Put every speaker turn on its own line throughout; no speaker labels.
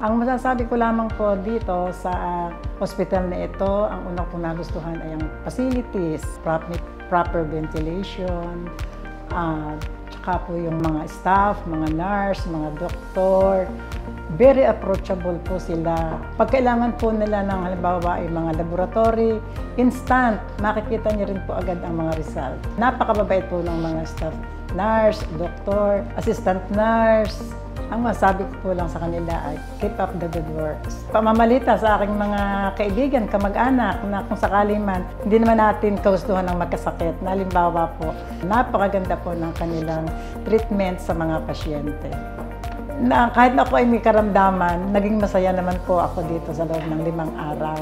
Ang masasabi ko lamang po dito sa hospital na ito, ang una kong nagustuhan ay ang facilities, proper ventilation, tsaka po yung mga staff, mga nurse, mga doktor. Very approachable po sila. Pag kailangan po nila ng halimbawa ay mga laboratory, instant, makikita niyo rin po agad ang mga result. Napakababait po ng mga staff, nurse, doktor, assistant nurse. Ang masabi ko po lang sa kanila ay keep up the good works. Pamamalita sa aking mga kaibigan, kamag-anak na kung sakali man, hindi naman natin kagustuhan ng magkasakit. Halimbawa po, napakaganda po ng kanilang treatment sa mga pasyente. Kahit na ako ay may karamdaman, naging masaya naman po ako dito sa loob ng 5 araw.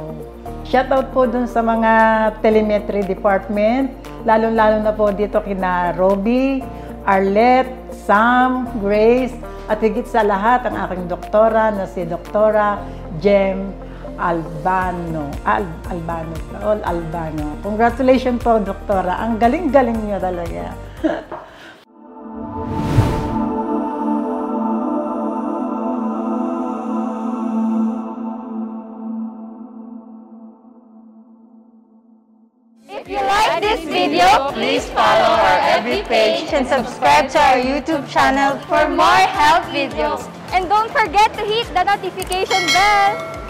Shoutout po dun sa mga telemetry department, lalo-lalo na po dito kina Roby, Arlette, Sam, Grace, at higit sa lahat ang aking doktora na si Doktora Jem Albano. Albano. Congratulations po, Doktora. Ang galing-galing niyo talaga.
If you like this video, please follow our FB page and subscribe to our YouTube channel for more health videos.
And don't forget to hit the notification bell.